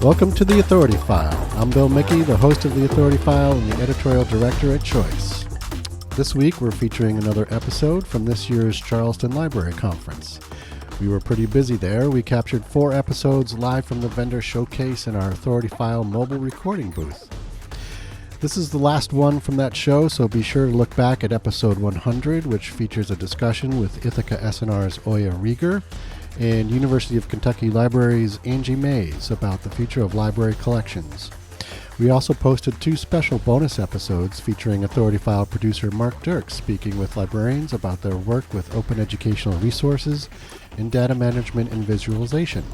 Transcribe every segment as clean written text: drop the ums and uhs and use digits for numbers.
Welcome to The Authority File. I'm Bill Mickey, the host of The Authority File and the editorial director at Choice. This week we're featuring another episode from this year's Charleston Library Conference. We were pretty busy there. We captured 4 episodes live from the vendor showcase in our Authority File mobile recording booth. This is the last one from that show, so be sure to look back at episode 100, which features a discussion with Ithaca SNR's Oya Rieger and University of Kentucky Library's Angie Mays about the future of library collections. We also posted 2 special bonus episodes featuring Authority File producer Mark Dirks speaking with librarians about their work with open educational resources in data management and visualization.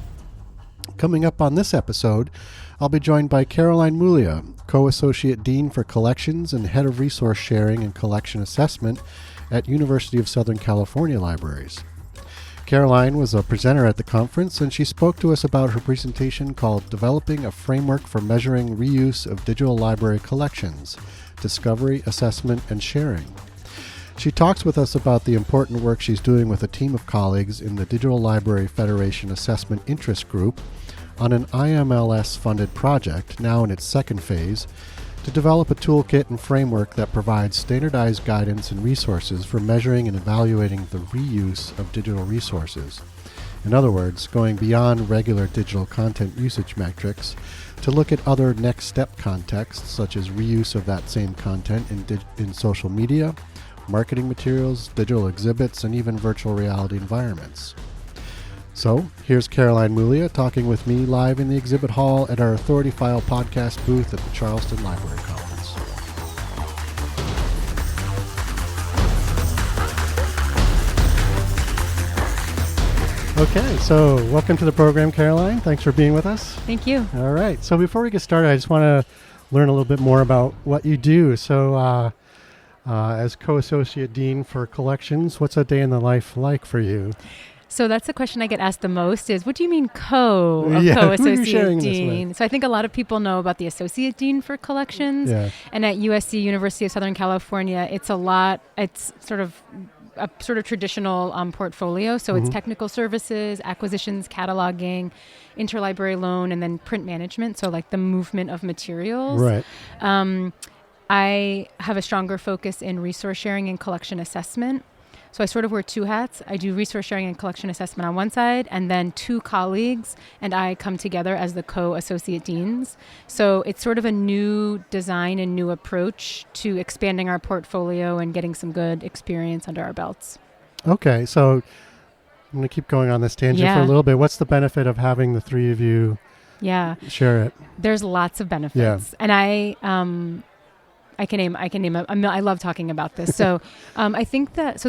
Coming up on this episode, I'll be joined by Caroline Mulia, Co-Associate Dean for Collections and Head of Resource Sharing and Collection Assessment at University of Southern California Libraries. Caroline was a presenter at the conference, and she spoke to us about her presentation called Developing a Framework for Measuring Reuse of Digital Library Collections, Discovery, Assessment, and Sharing. She talks with us about the important work she's doing with a team of colleagues in the Digital Library Federation Assessment Interest Group on an IMLS-funded project, now in its second phase, to develop a toolkit and framework that provides standardized guidance and resources for measuring and evaluating the reuse of digital resources. In other words, going beyond regular digital content usage metrics to look at other next step contexts, such as reuse of that same content in social media, marketing materials, digital exhibits, and even virtual reality environments. So, here's Caroline Mulia talking with me live in the exhibit hall at our Authority File podcast booth at the Charleston Library Conference. Okay, so welcome to the program, Caroline. Thanks for being with us. Thank you. All right, so before we get started, I just want to learn a little bit more about what you do. So, as Co-Associate Dean for Collections, what's a day in the life like for you? So that's the question I get asked the most is, what do you mean co-associate dean? So I think a lot of people know about the associate dean for collections. Yeah. And at USC, University of Southern California, it's sort of a traditional portfolio. So it's technical services, acquisitions, cataloging, interlibrary loan, and then print management. So like the movement of materials. Right. I have a stronger focus in resource sharing and collection assessment. So I sort of wear 2 hats. I do resource sharing and collection assessment on one side, and then 2 colleagues and I come together as the co-associate deans. So it's sort of a new design and new approach to expanding our portfolio and getting some good experience under our belts. Okay, so I'm going to keep going on this tangent for a little bit. What's the benefit of having the 3 of you share it? There's lots of benefits. And I can name. I love talking about this. So, I think that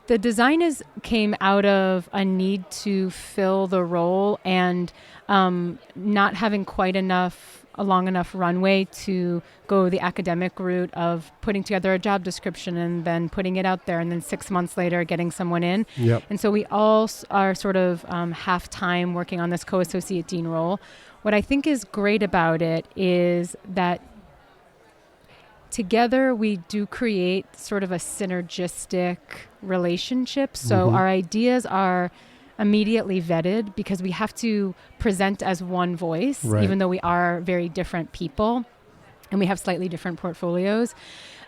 the design came out of a need to fill the role and not having quite a long enough runway to go the academic route of putting together a job description and then putting it out there, and then 6 months later getting someone in. Yep. And so we all are sort of half time working on this co-associate dean role. What I think is great about it is that together, we do create sort of a synergistic relationship. So our ideas are immediately vetted because we have to present as one voice, even though we are very different people and we have slightly different portfolios.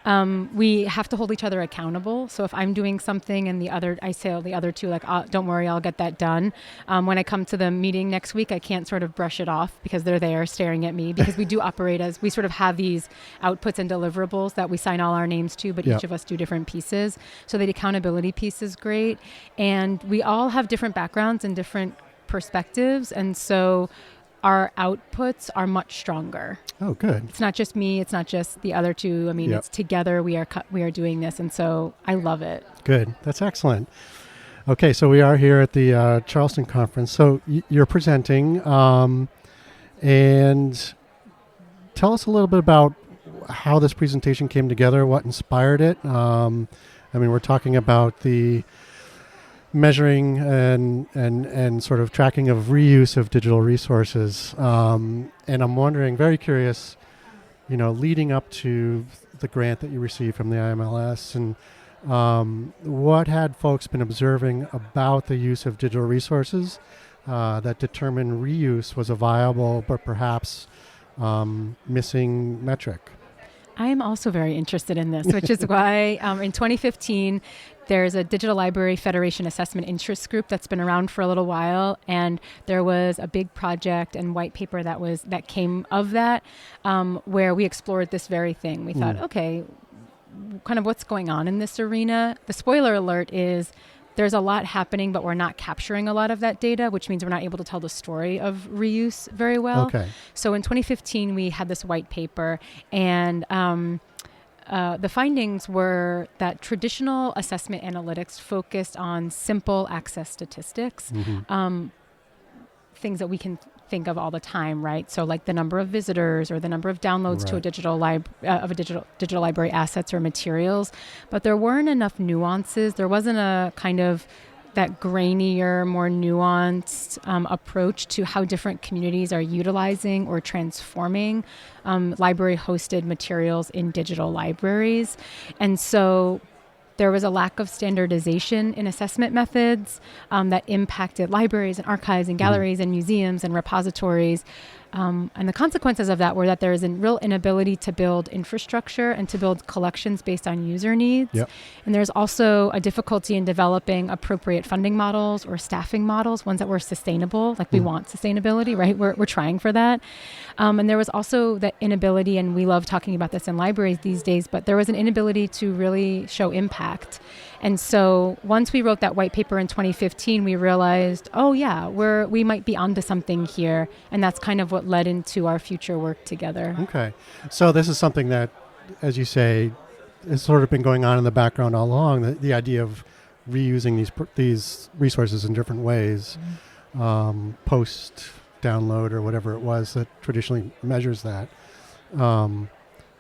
We have to hold each other accountable. So if I'm doing something and I say the other 2, like, don't worry, I'll get that done. When I come to the meeting next week, I can't sort of brush it off because they're there staring at me, because we do operate we sort of have these outputs and deliverables that we sign all our names to, but each of us do different pieces. So the accountability piece is great. And we all have different backgrounds and different perspectives. And so our outputs are much stronger. Oh, good. It's not just me. It's not just the other 2. I mean, it's together we are doing this. And so I love it. Good. That's excellent. Okay, so we are here at the Charleston Conference. So you're presenting, and tell us a little bit about how this presentation came together, what inspired it. We're talking about the measuring and sort of tracking of reuse of digital resources. And I'm wondering, very curious, leading up to the grant that you received from the IMLS, and what had folks been observing about the use of digital resources that determined reuse was a viable but perhaps missing metric. I am also very interested in this, which is why in 2015, there's a Digital Library Federation Assessment Interest Group that's been around for a little while, and there was a big project and white paper that came of that, where we explored this very thing. We thought, okay, kind of what's going on in this arena? The spoiler alert is there's a lot happening, but we're not capturing a lot of that data, which means we're not able to tell the story of reuse very well. Okay. So in 2015, we had this white paper, and the findings were that traditional assessment analytics focused on simple access statistics, things that we can think of all the time, right? So like the number of visitors or the number of downloads to a digital library assets or materials. But there weren't enough nuances. There wasn't a kind of that grainier, more nuanced approach to how different communities are utilizing or transforming library-hosted materials in digital libraries. And so there was a lack of standardization in assessment methods that impacted libraries and archives and galleries and museums and repositories. And the consequences of that were that there is a real inability to build infrastructure and to build collections based on user needs. Yep. And there's also a difficulty in developing appropriate funding models or staffing models, ones that were sustainable, like we want sustainability, right? We're trying for that. And there was also the inability, and we love talking about this in libraries these days, but there was an inability to really show impact. And so once we wrote that white paper in 2015, we realized, oh yeah, we might be onto something here. And that's kind of what led into our future work together. Okay. So this is something that, as you say, has sort of been going on in the background all along, the idea of reusing these resources in different ways, post download or whatever it was that traditionally measures that.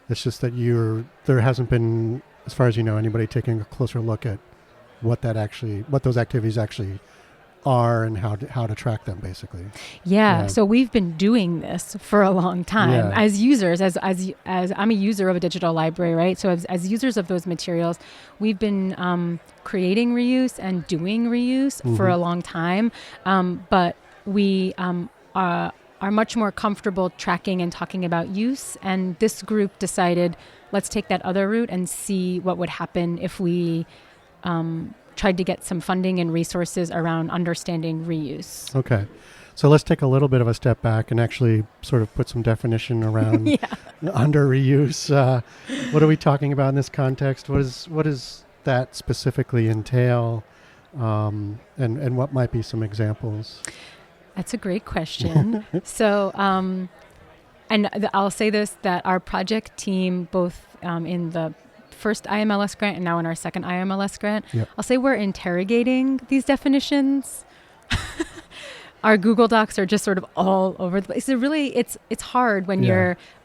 It's just that there hasn't been, as far as you know, anybody taking a closer look at what those activities actually are and how to track them, basically. Yeah. So we've been doing this for a long time as users, as I'm a user of a digital library, right? So as users of those materials, we've been creating reuse and doing reuse for a long time. But we are much more comfortable tracking and talking about use. And this group decided, let's take that other route and see what would happen if we tried to get some funding and resources around understanding reuse. Okay. So let's take a little bit of a step back and actually sort of put some definition around under reuse. What are we talking about in this context? What does that specifically entail? And what might be some examples? That's a great question. So, I'll say this, that our project team, both in the first IMLS grant and now in our second IMLS grant, I'll say we're interrogating these definitions. Our Google Docs are just sort of all over the place. So really, it's hard when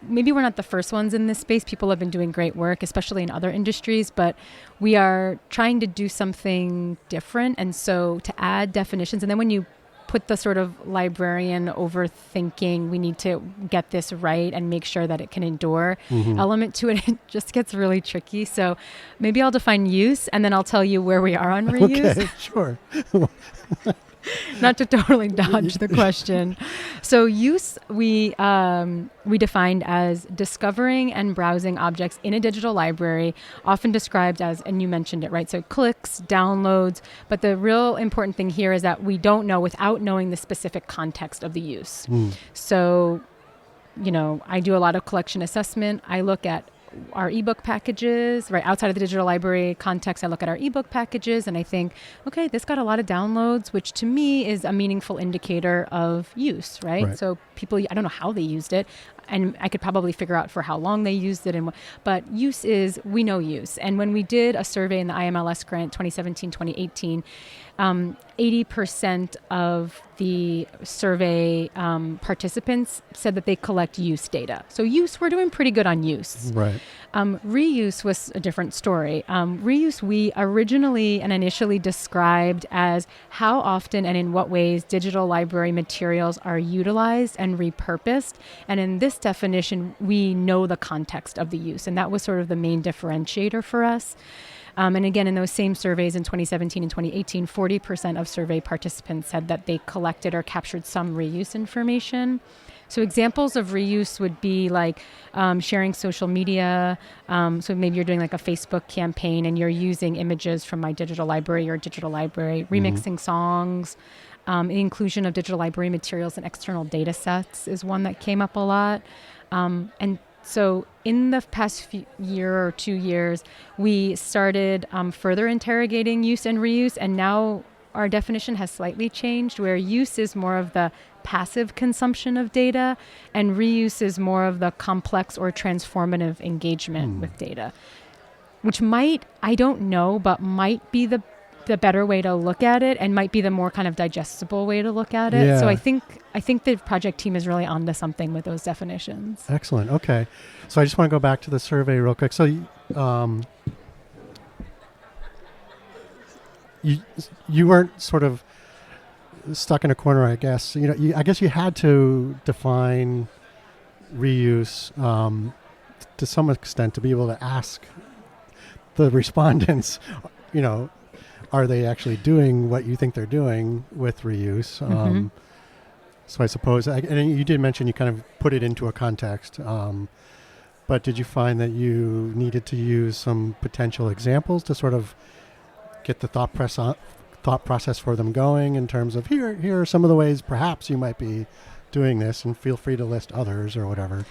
maybe we're not the first ones in this space. People have been doing great work, especially in other industries, but we are trying to do something different. And so to add definitions, and then when you put the sort of librarian overthinking, we need to get this right and make sure that it can endure element to it, it just gets really tricky. So maybe I'll define use and then I'll tell you where we are on reuse. Okay, sure. Not to totally dodge the question. So use, we defined as discovering and browsing objects in a digital library, often described as, and you mentioned it, right? So clicks, downloads, but the real important thing here is that we don't know without knowing the specific context of the use. So, I do a lot of collection assessment. I look at our ebook packages, right outside of the digital library context. I look at our ebook packages and I think, okay, this got a lot of downloads, which to me is a meaningful indicator of use, right? So people, I don't know how they used it, and I could probably figure out for how long they used it. But use is, we know use. And when we did a survey in the IMLS grant 2017, 2018, 80% of the survey participants said that they collect use data. So use, we're doing pretty good on use. Right. Reuse was a different story. Reuse, we originally and initially described as how often and in what ways digital library materials are utilized and repurposed. And in this definition, we know the context of the use. And that was sort of the main differentiator for us. And again, in those same surveys in 2017 and 2018, 40% of survey participants said that they collected or captured some reuse information. So examples of reuse would be like sharing social media. So maybe you're doing like a Facebook campaign and you're using images from my digital library, your digital library, remixing songs. The inclusion of digital library materials and external data sets is one that came up a lot. And so in the past year or 2 years, we started further interrogating use and reuse, and now our definition has slightly changed, where use is more of the passive consumption of data and reuse is more of the complex or transformative engagement with data, which might, I don't know, but might be the better way to look at it and might be the more kind of digestible way to look at it. Yeah. So I think the project team is really onto something with those definitions. Excellent. Okay. So I just want to go back to the survey real quick. So you weren't sort of stuck in a corner, I guess. I guess you had to define reuse to some extent to be able to ask the respondents, are they actually doing what you think they're doing with reuse? So I suppose, and you did mention you kind of put it into a context, but did you find that you needed to use some potential examples to sort of get the thought process for them going in terms of here are some of the ways perhaps you might be doing this, and feel free to list others or whatever?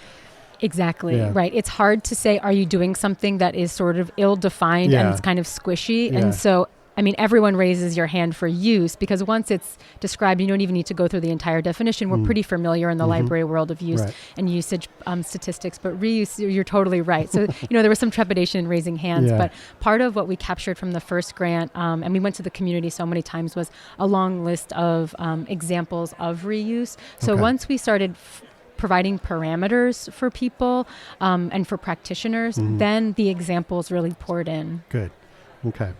Exactly. Yeah. Right. It's hard to say, are you doing something that is sort of ill-defined and it's kind of squishy? Yeah. And so, everyone raises your hand for use because once it's described, you don't even need to go through the entire definition. We're pretty familiar in the library world of use and usage statistics, but reuse, you're totally right. So, there was some trepidation in raising hands, but part of what we captured from the first grant, and we went to the community so many times, was a long list of examples of reuse. So once we started providing parameters for people and for practitioners, then the examples really poured in. Good. Okay.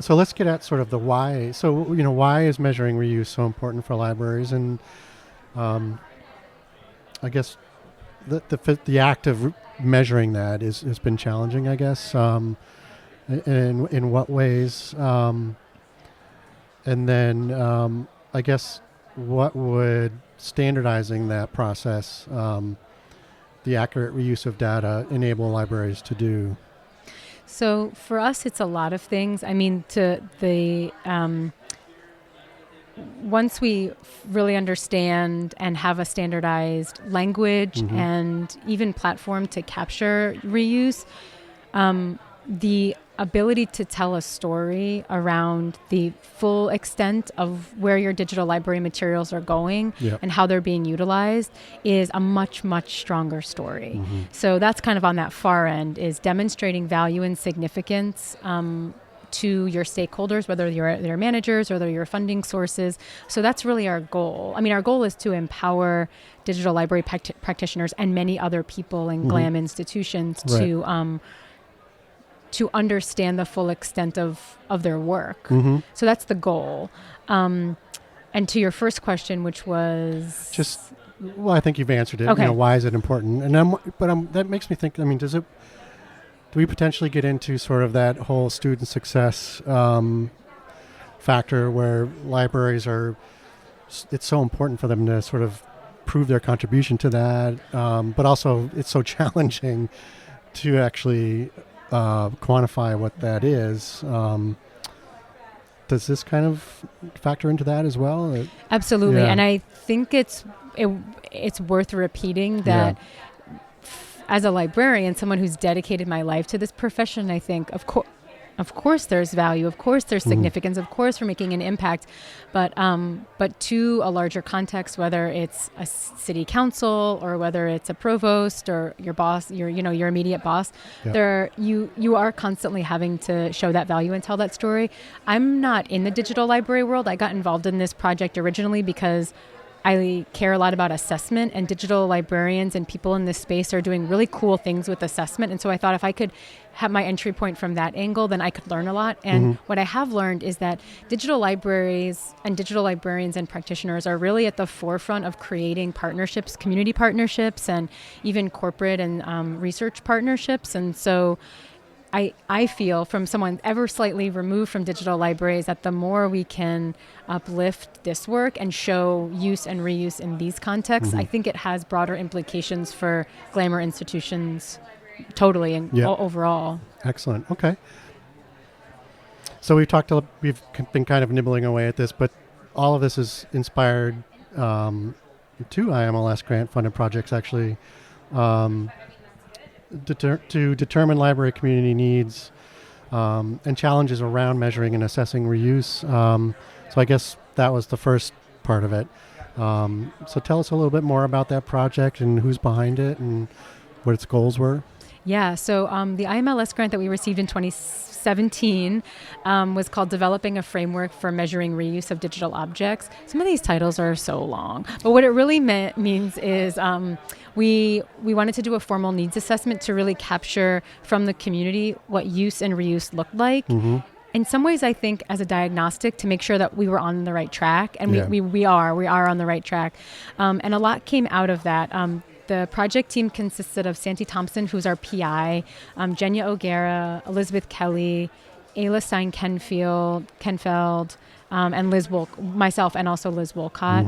So let's get at sort of the why. So, why is measuring reuse so important for libraries? And I guess the act of measuring that has been challenging, I guess. In what ways? And then I guess what would standardizing that process, the accurate reuse of data, enable libraries to do? So for us, it's a lot of things. Once we really understand and have a standardized language and even platform to capture reuse, the ability to tell a story around the full extent of where your digital library materials are going and how they're being utilized is a much, much stronger story. So that's kind of on that far end, is demonstrating value and significance to your stakeholders, whether they're managers or whether you're funding sources. So that's really our goal. Our goal is to empower digital library practitioners and many other people in GLAM institutions to understand the full extent of their work. So that's the goal. And to your first question, which was... I think you've answered it. Okay. Why is it important? And that makes me think, do we potentially get into sort of that whole student success factor where libraries it's so important for them to sort of prove their contribution to that, but also it's so challenging to actually quantify what that is. Does this kind of factor into that as well? Absolutely. And I think it's worth repeating that as a librarian, someone who's dedicated my life to this profession, I think, of course there's value, of course there's significance, of course we're making an impact, but to a larger context, whether it's a city council or whether it's a provost or your boss, your immediate boss, you are constantly having to show that value and tell that story. I'm not in the digital library world. I got involved in this project originally because I care a lot about assessment, and digital librarians and people in this space are doing really cool things with assessment. And so I thought if I could have my entry point from that angle, then I could learn a lot. And what I have learned is that digital libraries and digital librarians and practitioners are really at the forefront of creating partnerships, community partnerships, and even corporate and research partnerships. And so I feel, from someone ever slightly removed from digital libraries, that the more we can uplift this work and show use and reuse in these contexts, I think it has broader implications for Glamour institutions totally and overall. Excellent. Okay. So we've been kind of nibbling away at this, but all of this is inspired 2 IMLS grant-funded projects, actually, to determine library community needs and challenges around measuring and assessing reuse. So I guess that was the first part of it. So tell us a little bit more about that project and who's behind it and what its goals were. Yeah, so the IMLS grant that we received in 2017 was called Developing a Framework for Measuring Reuse of Digital Objects. Some of these titles are so long, but what it really means is we wanted to do a formal needs assessment to really capture from the community what use and reuse looked like. In some ways, I think, as a diagnostic to make sure that we were on the right track, and we are on the right track. And a lot came out of that. The project team consisted of Santi Thompson, who's our PI, Jenya O'Gara, Elizabeth Kelly, Ayla Stein-Kenfeld, and myself, and also Liz Wolcott.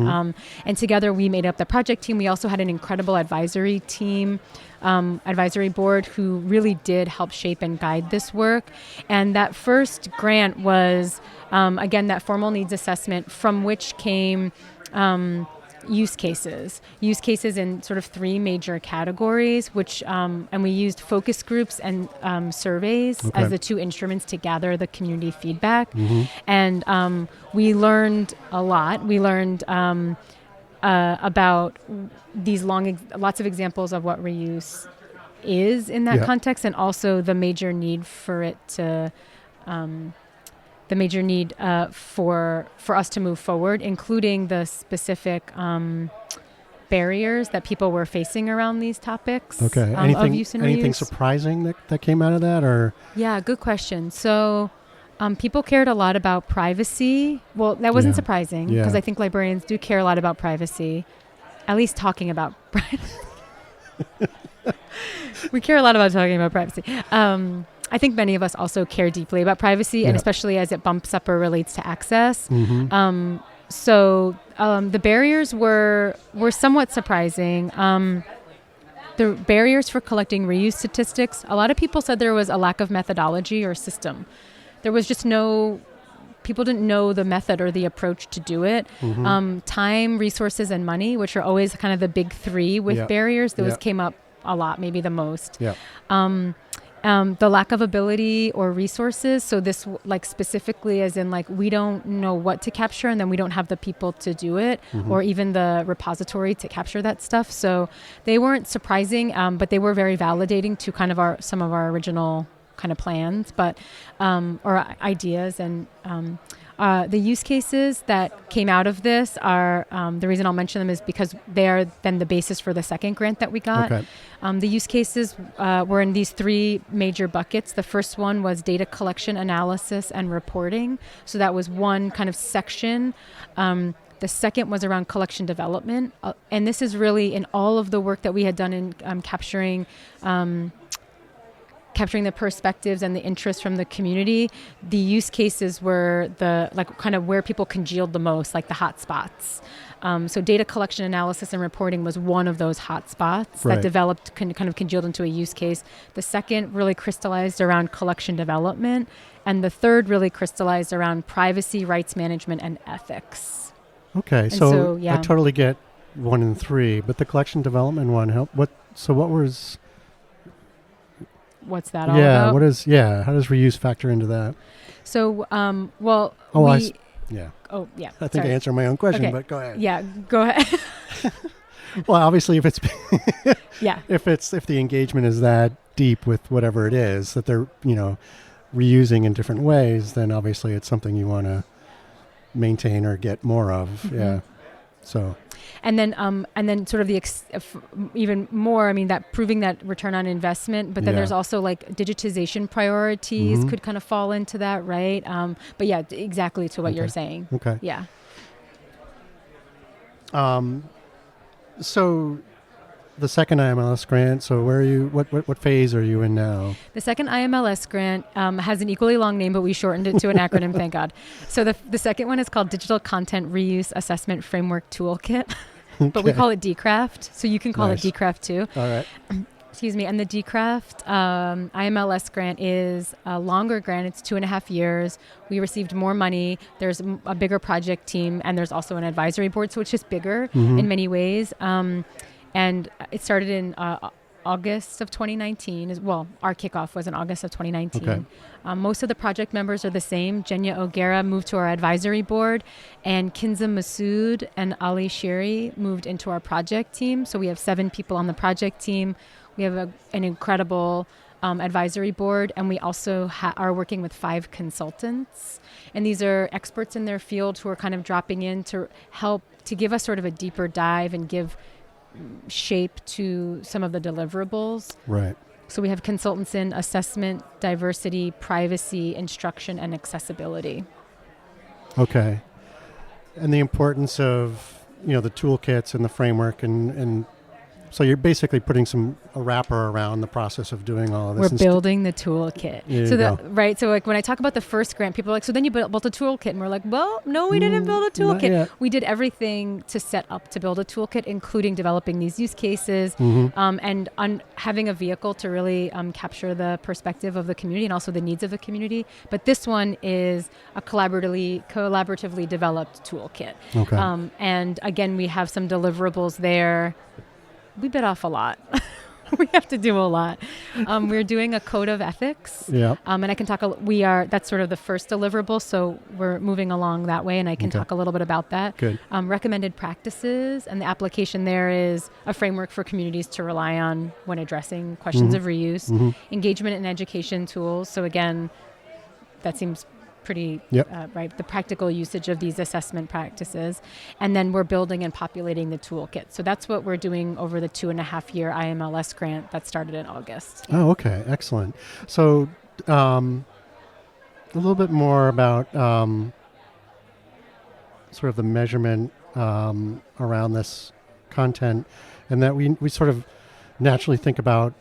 And together we made up the project team. We also had an incredible advisory team, advisory board, who really did help shape and guide this work. And that first grant was, again, that formal needs assessment, from which came use cases in sort of 3 major categories, which and we used focus groups and surveys as the 2 instruments to gather the community feedback. And we learned a lot. We learned about these lots of examples of what reuse is in that context, and also the major need for it to for us to move forward, including the specific barriers that people were facing around these topics. Okay. Of use and anything reuse. surprising that came out of that, or? Yeah, good question. So people cared a lot about privacy. Well, that wasn't surprising, because I think librarians do care a lot about privacy, at least talking about privacy. We care a lot about talking about privacy. I think many of us also care deeply about privacy, and especially as it bumps up or relates to access. So the barriers were somewhat surprising. The barriers for collecting reuse statistics, a lot of people said there was a lack of methodology or system. There was just people didn't know the method or the approach to do it. Time, resources, and money, which are always kind of the big 3 with barriers, those came up a lot, maybe the most. The lack of ability or resources. So this, like, specifically as in, like, we don't know what to capture, and then we don't have the people to do it, or even the repository to capture that stuff. So they weren't surprising, but they were very validating to kind of some of our original kind of plans, or ideas. And the use cases that came out of this are, the reason I'll mention them is because they are then the basis for the second grant that we got. The use cases were in these 3 major buckets. The first one was data collection, analysis, and reporting. So that was one kind of section. The second was around collection development. And this is really in all of the work that we had done in capturing the perspectives and the interest from the community. The use cases were kind of where people congealed the most, like the hot spots. So data collection, analysis, and reporting was one of those hot spots that developed, kind of congealed into a use case. The second really crystallized around collection development. And the third really crystallized around privacy, rights management, and ethics. Okay, so I totally get 1 and 3, but the collection development one, what's that all about? How does reuse factor into that? So, I think I answered my own question, but go ahead. Yeah, go ahead. Well, obviously, if it's if the engagement is that deep with whatever it is that they're reusing in different ways, then obviously it's something you want to maintain or get more of. So, and then sort of even more. I mean, that proving that return on investment. But then there's also like digitization priorities could kind of fall into that, right? But yeah, exactly to what you're saying. Okay. Yeah. So the second IMLS grant, so where are you, what phase are you in now? The second IMLS grant has an equally long name, but we shortened it to an acronym, thank God. So the second one is called Digital Content Reuse Assessment Framework Toolkit, but we call it DCRAFT, so you can call it DCRAFT too. All right. Excuse me. And the DCRAFT IMLS grant is a longer grant. It's 2.5 years. We received more money. There's a bigger project team, and there's also an advisory board, so it's just bigger in many ways. And it started in August of 2019. Well, our kickoff was in August of 2019. Okay. Most of the project members are the same. Jenya O'Gara moved to our advisory board, and Kinza Masood and Ali Shiri moved into our project team. So we have 7 people on the project team. We have an incredible advisory board, and we also are working with 5 consultants. And these are experts in their field who are kind of dropping in to help to give us sort of a deeper dive and give shape to some of the deliverables. Right. So we have consultants in assessment, diversity, privacy, instruction, and accessibility. Okay. And the importance of, the toolkits and the framework and so you're basically putting a wrapper around the process of doing all of this. We're building the toolkit. So like when I talk about the first grant, people are like, so then you built a toolkit. And we're like, well, no, we didn't build a toolkit. We did everything to set up to build a toolkit, including developing these use cases and having a vehicle to really capture the perspective of the community and also the needs of the community. But this one is a collaboratively developed toolkit. Okay. And again, we have some deliverables there. We bit off a lot. We have to do a lot. We're doing a code of ethics. Yeah. And I can talk, that's sort of the first deliverable. So we're moving along that way, and I can talk a little bit about that. Good. Recommended practices, and the application there is a framework for communities to rely on when addressing questions of reuse. Engagement and education tools. So again, that seems pretty right, the practical usage of these assessment practices. And then we're building and populating the toolkit. So that's what we're doing over the 2.5-year IMLS grant that started in August. Oh, okay. Excellent. So a little bit more about sort of the measurement around this content, and that we sort of naturally think about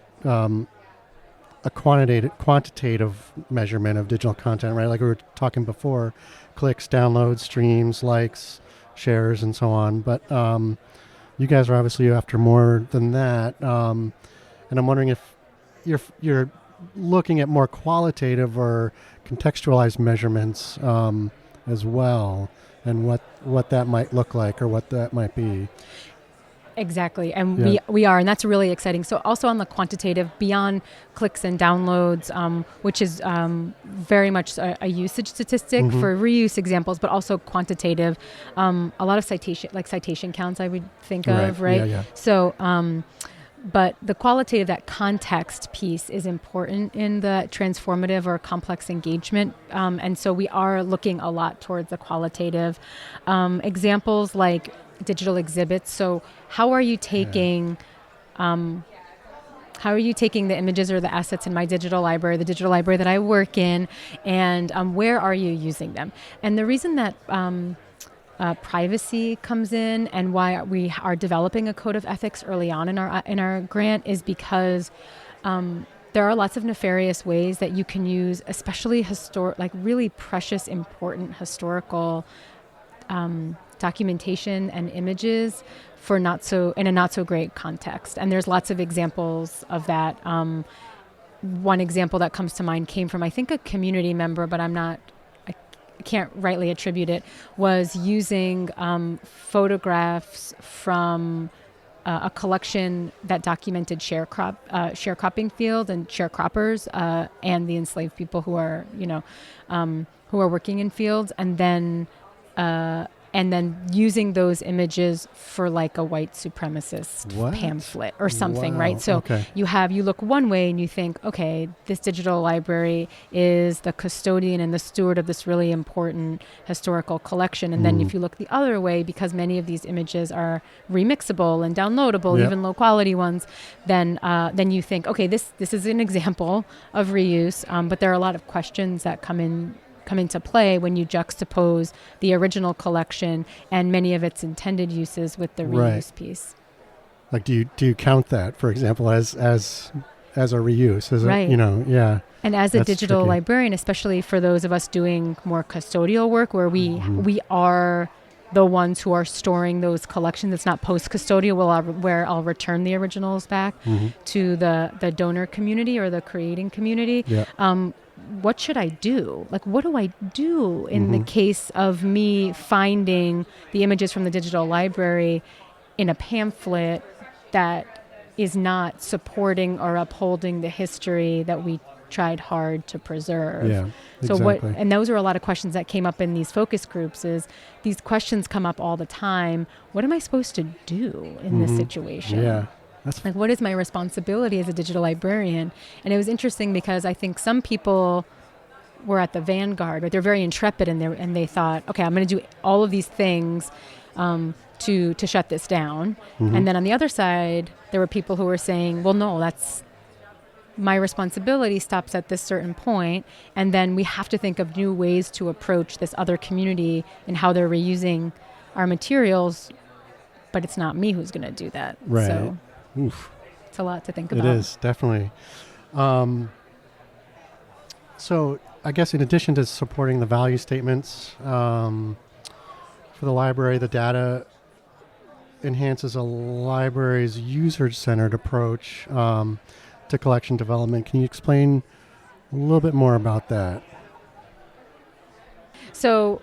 a quantitative measurement of digital content, right? Like we were talking before, clicks, downloads, streams, likes, shares, and so on. But you guys are obviously after more than that. And I'm wondering if you're looking at more qualitative or contextualized measurements as well, and what that might look like or what that might be. Exactly. And we are, and that's really exciting. So also on the quantitative, beyond clicks and downloads, which is very much a usage statistic for reuse examples, but also quantitative, a lot of citation counts I would think of, right? Yeah. So, but the qualitative, that context piece is important in the transformative or complex engagement. And so we are looking a lot towards the qualitative examples like digital exhibits. So how are you taking the images or the assets in my digital library, the digital library that I work in, and where are you using them? And the reason that privacy comes in and why we are developing a code of ethics early on in our grant is because there are lots of nefarious ways that you can use, especially really precious, important historical documentation and images in a not so great context. And there's lots of examples of that. One example that comes to mind came from, I think, a community member, but I can't rightly attribute it, was using photographs from a collection that documented sharecropping fields and sharecroppers and the enslaved people who are working in fields, and then and then using those images for like a white supremacist pamphlet or something, right? So you look one way and you think, okay, this digital library is the custodian and the steward of this really important historical collection. And then if you look the other way, because many of these images are remixable and downloadable, even low quality ones, then you think, okay, this is an example of reuse, but there are a lot of questions that come into play when you juxtapose the original collection and many of its intended uses with the reuse piece. Like, do you count that, for example, as a reuse? And as a digital librarian, especially for those of us doing more custodial work, where we are the ones who are storing those collections, it's not post-custodial, where I'll return the originals back to the donor community or the creating community. What should I do? Like, what do I do in the case of me finding the images from the digital library in a pamphlet that is not supporting or upholding the history that we tried hard to preserve? So exactly. and those are a lot of questions that came up in these focus groups. Is these questions come up all the time. What am I supposed to do in this situation? Like, what is my responsibility as a digital librarian? And it was interesting because I think some people were at the vanguard, but they're very intrepid, and they thought, okay, I'm going to do all of these things to shut this down. And then on the other side, there were people who were saying, well, no, that's my responsibility stops at this certain point, and then we have to think of new ways to approach this other community and how they're reusing our materials, but it's not me who's going to do that. Right. So it's a lot to think about. It is, definitely. So I guess in addition to supporting the value statements for the library, the data enhances a library's user-centered approach to collection development. Can you explain a little bit more about that? So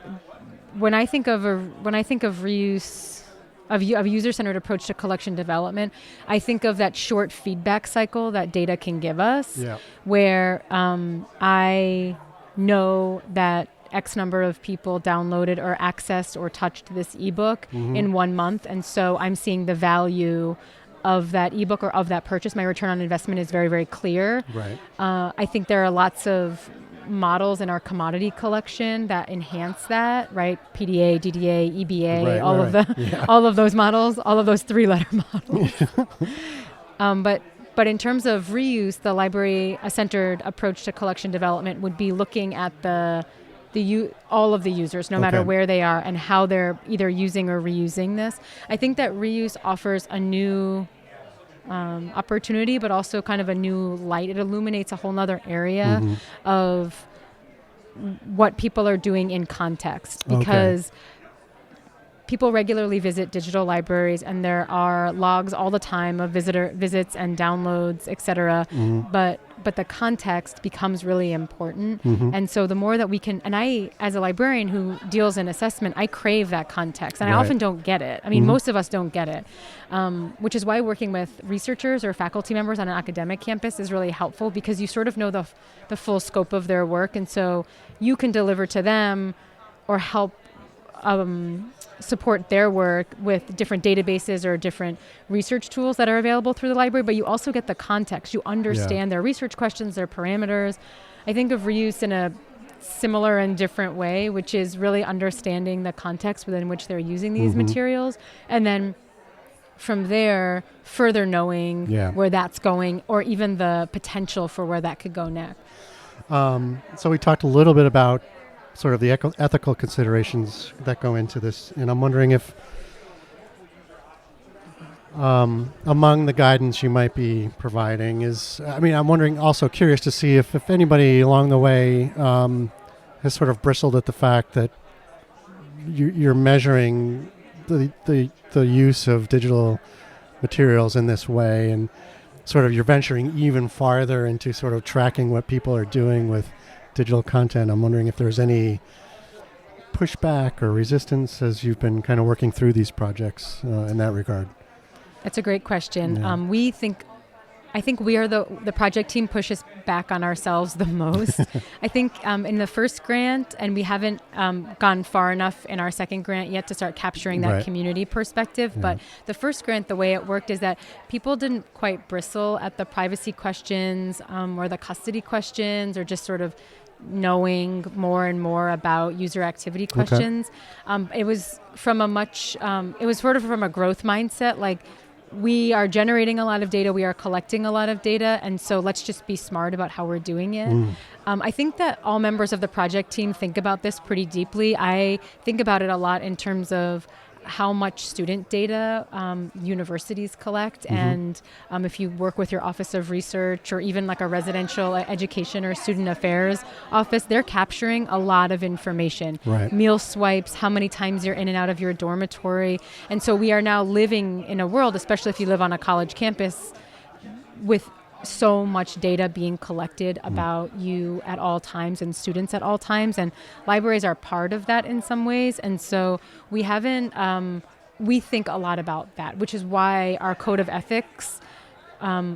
when I think of reuse, of user-centered approach to collection development, I think of that short feedback cycle that data can give us, where I know that X number of people downloaded or accessed or touched this ebook in 1 month, and so I'm seeing the value of that ebook or of that purchase. My return on investment is very, very clear. Right. I think there are lots of models in our commodity collection that enhance that, right? PDA, DDA, EBA, all of those models, all of those 3-letter models. But in terms of reuse, the library-centered approach to collection development would be looking at all of the users, no matter where they are and how they're either using or reusing this. I think that reuse offers a new opportunity, but also kind of a new light. It illuminates a whole nother area of what people are doing in context, because people regularly visit digital libraries, and there are logs all the time of visits and downloads, etc. But the context becomes really important. And so the more that we can, and I, as a librarian who deals in assessment, I crave that context, and I often don't get it. I mean, most of us don't get it, which is why working with researchers or faculty members on an academic campus is really helpful, because you sort of know the full scope of their work, and so you can deliver to them or help support their work with different databases or different research tools that are available through the library, but you also get the context. You understand their research questions, their parameters. I think of reuse in a similar and different way, which is really understanding the context within which they're using these materials, and then from there, further knowing where that's going, or even the potential for where that could go next. So we talked a little bit about sort of the ethical considerations that go into this, and I'm wondering if among the guidance you might be providing I'm wondering, also curious to see if anybody along the way has sort of bristled at the fact that you're measuring the use of digital materials in this way, and sort of you're venturing even farther into sort of tracking what people are doing with digital content. I'm wondering if there's any pushback or resistance as you've been kind of working through these projects in that regard. That's a great question. We think I think we are the project team pushes back on ourselves the most. I think in the first grant, and we haven't gone far enough in our second grant yet to start capturing that community perspective. Yeah. But the first grant, the way it worked is that people didn't quite bristle at the privacy questions or the custody questions, or just sort of knowing more and more about user activity questions. It was from it was sort of from a growth mindset, like, we are generating a lot of data, we are collecting a lot of data, and so let's just be smart about how we're doing it. I think that all members of the project team think about this pretty deeply. I think about it a lot in terms of how much student data universities collect, and if you work with your Office of Research or even like a residential education or student affairs office, they're capturing a lot of information. Meal swipes, how many times you're in and out of your dormitory. And so we are now living in a world, especially if you live on a college campus, with so much data being collected about you at all times and students at all times, and libraries are part of that in some ways. And so we haven't we think a lot about that, which is why our code of ethics,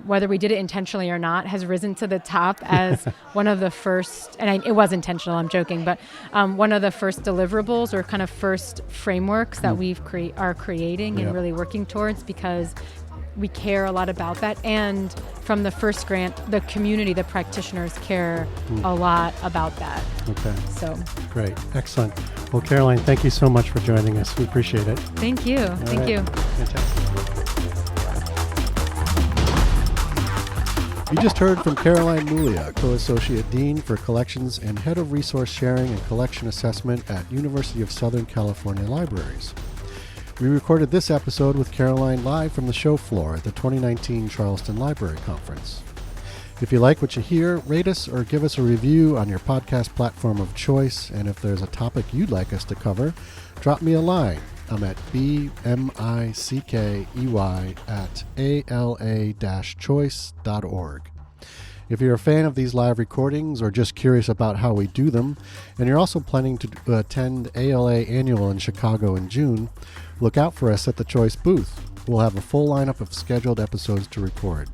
whether we did it intentionally or not, has risen to the top as one of the first, and it was intentional, I'm joking, but one of the first deliverables or kind of first frameworks that we've are creating and really working towards, because we care a lot about that. And from the first grant, the community, the practitioners care a lot about that. Okay. So great. Excellent. Well, Caroline, thank you so much for joining us. We appreciate it. Thank you. Thank you. Fantastic. You just heard from Caroline Mulia, Co-Associate Dean for Collections and Head of Resource Sharing and Collection Assessment at University of Southern California Libraries. We recorded this episode with Caroline live from the show floor at the 2019 Charleston Library Conference. If you like what you hear, rate us or give us a review on your podcast platform of choice, and if there's a topic you'd like us to cover, drop me a line. I'm at bmickey@ala-choice.org. If you're a fan of these live recordings or just curious about how we do them, and you're also planning to attend ALA Annual in Chicago in June, look out for us at the Choice booth. We'll have a full lineup of scheduled episodes to record.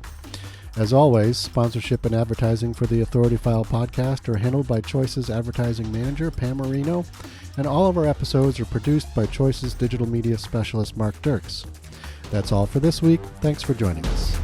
As always, sponsorship and advertising for the Authority File podcast are handled by Choice's advertising manager, Pam Marino, and all of our episodes are produced by Choice's digital media specialist, Mark Dirks. That's all for this week. Thanks for joining us.